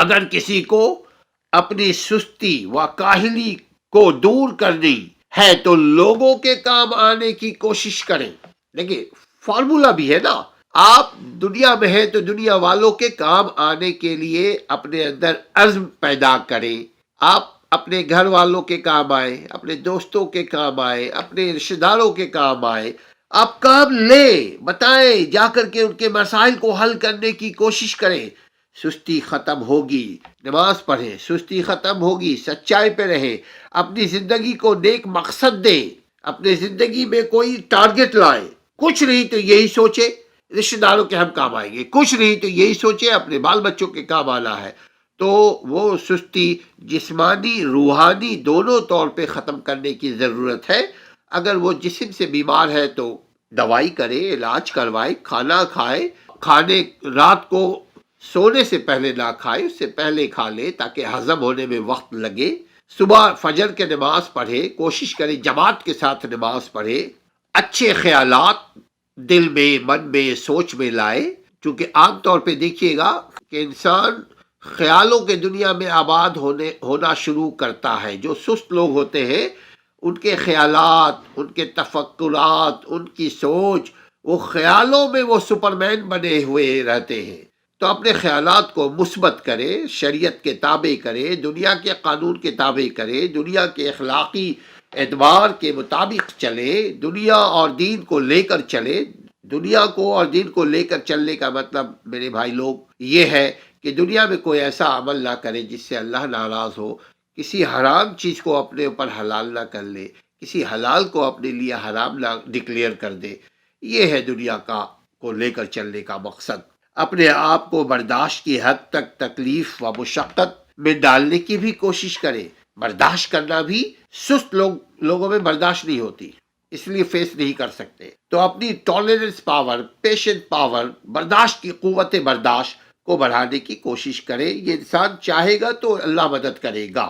اگر کسی کو اپنی سستی و کاہلی کو دور کرنی ہے تو لوگوں کے کام آنے کی کوشش کریں. دیکھیں فارمولا بھی ہے نا. آپ دنیا میں ہیں تو دنیا والوں کے کام آنے کے لیے اپنے اندر عزم پیدا کریں. آپ اپنے گھر والوں کے کام آئے، اپنے دوستوں کے کام آئے، اپنے رشتہ داروں کے کام آئے. آپ کام لیں، بتائیں، جا کر کے ان کے مسائل کو حل کرنے کی کوشش کریں. سستی ختم ہوگی، نماز پڑھیں. سستی ختم ہوگی، سچائی پہ رہیں. اپنی زندگی کو نیک مقصد دیں. اپنی زندگی میں کوئی ٹارگٹ لائیں. کچھ نہیں تو یہی سوچے رشتہ داروں کے ہم کام آئیں گے. کچھ نہیں تو یہی سوچے اپنے بال بچوں کے کام آنا ہے. تو وہ سستی جسمانی روحانی دونوں طور پہ ختم کرنے کی ضرورت ہے. اگر وہ جسم سے بیمار ہے تو دوائی کرے، علاج کروائے، کھانا کھائے. کھانے رات کو سونے سے پہلے نہ کھائے، اس سے پہلے کھا لے تاکہ ہضم ہونے میں وقت لگے. صبح فجر کے نماز پڑھے، کوشش کرے جماعت کے ساتھ نماز پڑھے. اچھے خیالات دل میں، من میں، سوچ میں لائے. چونکہ عام طور پہ دیکھیے گا کہ انسان خیالوں کے دنیا میں آباد ہونا شروع کرتا ہے. جو سست لوگ ہوتے ہیں ان کے خیالات، ان کے تفکرات، ان کی سوچ، وہ خیالوں میں وہ سپرمین بنے ہوئے رہتے ہیں. تو اپنے خیالات کو مثبت کرے، شریعت کے تابع کرے، دنیا کے قانون کے تابع کرے، دنیا کے اخلاقی اعتبار کے مطابق چلے، دنیا اور دین کو لے کر چلے. دنیا کو اور دین کو لے کر چلنے کا مطلب میرے بھائی لوگ یہ ہے کہ دنیا میں کوئی ایسا عمل نہ کرے جس سے اللہ ناراض ہو. کسی حرام چیز کو اپنے اوپر حلال نہ کر لے، کسی حلال کو اپنے لیے حرام نہ ڈکلیئر کر دے. یہ ہے دنیا کو لے کر چلنے کا مقصد. اپنے آپ کو برداشت کی حد تک تکلیف و مشقت میں ڈالنے کی بھی کوشش کرے. برداشت کرنا بھی سست لوگوں میں برداشت نہیں ہوتی، اس لیے فیس نہیں کر سکتے. تو اپنی ٹالرنس پاور، پیشنٹ پاور، برداشت کی قوت برداشت کو بڑھانے کی کوشش کرے. یہ انسان چاہے گا تو اللہ مدد کرے گا.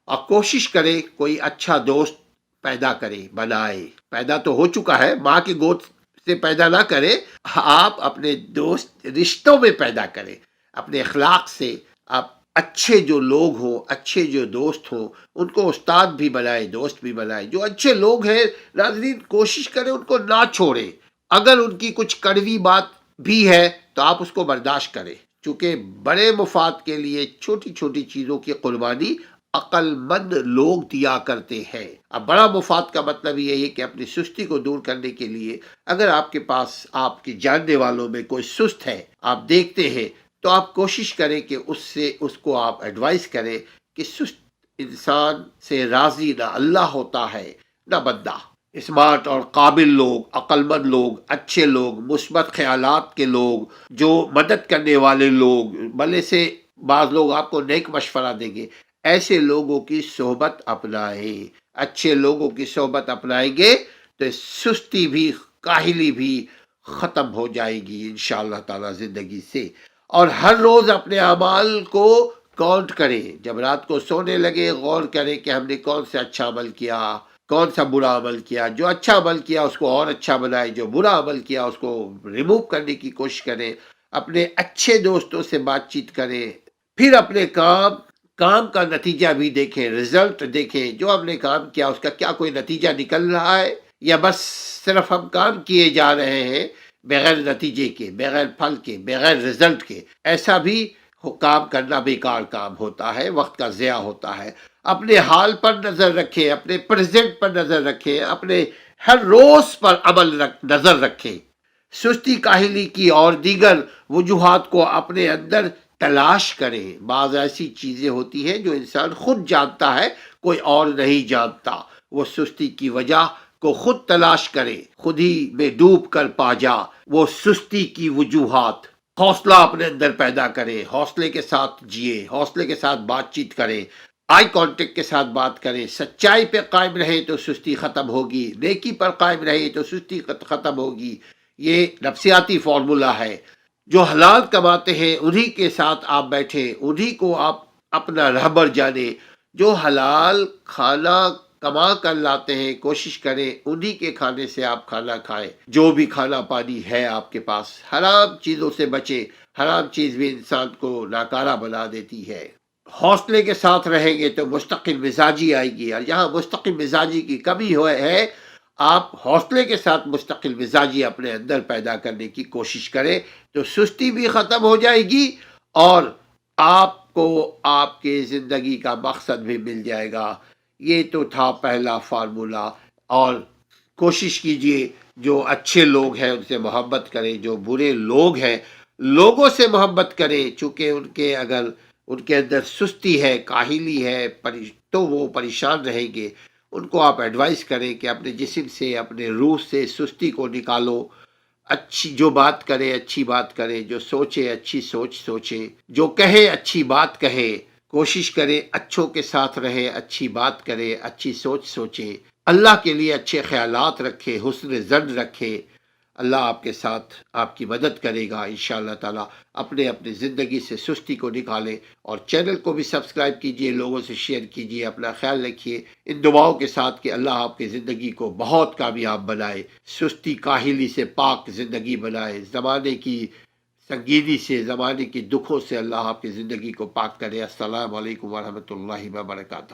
اور کوشش کرے کوئی اچھا دوست پیدا کرے، بنائے. پیدا تو ہو چکا ہے، ماں کی گود سے پیدا نہ کرے. آپ اپنے دوست رشتوں میں پیدا کریں. اپنے اخلاق سے آپ اچھے جو لوگ ہوں، اچھے جو دوست ہوں، ان کو استاد بھی بنائے، دوست بھی بنائے. جو اچھے لوگ ہیں ناظرین کوشش کریں ان کو نہ چھوڑیں. اگر ان کی کچھ کڑوی بات بھی ہے تو آپ اس کو برداشت کریں. چونکہ بڑے مفاد کے لیے چھوٹی چھوٹی چیزوں کی قربانی عقل مند لوگ دیا کرتے ہیں. اب بڑا مفاد کا مطلب یہ ہے کہ اپنی سستی کو دور کرنے کے لیے اگر آپ کے پاس آپ کے جاننے والوں میں کوئی سست ہے، آپ دیکھتے ہیں، تو آپ کوشش کریں کہ اس کو آپ ایڈوائز کریں کہ سست انسان سے راضی نہ اللہ ہوتا ہے نہ بندہ. اسمارٹ اور قابل لوگ، عقل مند لوگ، اچھے لوگ، مثبت خیالات کے لوگ، جو مدد کرنے والے لوگ، بھلے سے بعض لوگ آپ کو نیک مشورہ دیں گے، ایسے لوگوں کی صحبت اپنائیں. اچھے لوگوں کی صحبت اپنائیں گے تو سستی بھی، کاہلی بھی ختم ہو جائے گی انشاءاللہ تعالی زندگی سے. اور ہر روز اپنے اعمال کو کاؤنٹ کریں. جب رات کو سونے لگے غور کریں کہ ہم نے کون سے اچھا عمل کیا، کون سا برا عمل کیا. جو اچھا عمل کیا اس کو اور اچھا بنائیں، جو برا عمل کیا اس کو ریموو کرنے کی کوشش کریں. اپنے اچھے دوستوں سے بات چیت کریں. پھر اپنے کام کا نتیجہ بھی دیکھیں، رزلٹ دیکھیں. جو ہم نے کام کیا اس کا کیا کوئی نتیجہ نکل رہا ہے، یا بس صرف ہم کام کیے جا رہے ہیں بغیر نتیجے کے، بغیر پھل کے، بغیر رزلٹ کے. ایسا بھی کام کرنا بیکار کام ہوتا ہے، وقت کا ضیاع ہوتا ہے. اپنے حال پر نظر رکھیں، اپنے پریزنٹ پر نظر رکھیں، اپنے ہر روز پر نظر رکھیں. سستی کاہلی کی اور دیگر وجوہات کو اپنے اندر تلاش کریں. بعض ایسی چیزیں ہوتی ہیں جو انسان خود جانتا ہے، کوئی اور نہیں جانتا. وہ سستی کی وجہ کو خود تلاش کرے، خود ہی میں ڈوب کر پا جا وہ سستی کی وجوہات. حوصلہ اپنے اندر پیدا کرے، حوصلے کے ساتھ جیے، حوصلے کے ساتھ بات چیت کرے، آئی کانٹیکٹ کے ساتھ بات کرے. سچائی پہ قائم رہے تو سستی ختم ہوگی، نیکی پر قائم رہے تو سستی ختم ہوگی. یہ نفسیاتی فارمولا ہے. جو حلال کماتے ہیں انہی کے ساتھ آپ بیٹھیں، انہی کو آپ اپنا رہبر جانے. جو حلال کھانا کما کر لاتے ہیں کوشش کریں انہی کے کھانے سے آپ کھانا کھائیں، جو بھی کھانا پانی ہے آپ کے پاس۔ حرام چیزوں سے بچیں، حرام چیز بھی انسان کو ناکارہ بنا دیتی ہے۔ حوصلے کے ساتھ رہیں گے تو مستقل مزاجی آئے گی، اور یہاں مستقل مزاجی کی کمی ہے، آپ حوصلے کے ساتھ مستقل مزاجی اپنے اندر پیدا کرنے کی کوشش کریں تو سستی بھی ختم ہو جائے گی، اور آپ کو آپ کے زندگی کا مقصد بھی مل جائے گا۔ یہ تو تھا پہلا فارمولہ، اور کوشش کیجئے جو اچھے لوگ ہیں ان سے محبت کریں، جو برے لوگ ہیں لوگوں سے محبت کریں، چونکہ اگر ان کے اندر سستی ہے، کاہلی ہے، تو وہ پریشان رہیں گے۔ ان کو آپ ایڈوائز کریں کہ اپنے جسم سے، اپنے روح سے سستی کو نکالو، اچھی جو بات کرے اچھی بات کرے، جو سوچے اچھی سوچ سوچے، جو کہے اچھی بات کہے، کوشش کرے اچھوں کے ساتھ رہے، اچھی بات کرے، اچھی سوچ سوچے، اللہ کے لیے اچھے خیالات رکھے، حسن ظن رکھے۔ اللہ آپ کے ساتھ آپ کی مدد کرے گا انشاءاللہ تعالی۔ اپنے زندگی سے سستی کو نکالیں، اور چینل کو بھی سبسکرائب کیجئے، لوگوں سے شیئر کیجئے، اپنا خیال رکھیے ان دعاؤں کے ساتھ کہ اللہ آپ کی زندگی کو بہت کامیاب بنائے، سستی کاہلی سے پاک زندگی بنائے، زمانے کی سنگینی سے، زمانے کی دکھوں سے اللہ آپ کی زندگی کو پاک کرے۔ السلام علیکم ورحمۃ اللہ وبرکاتہ۔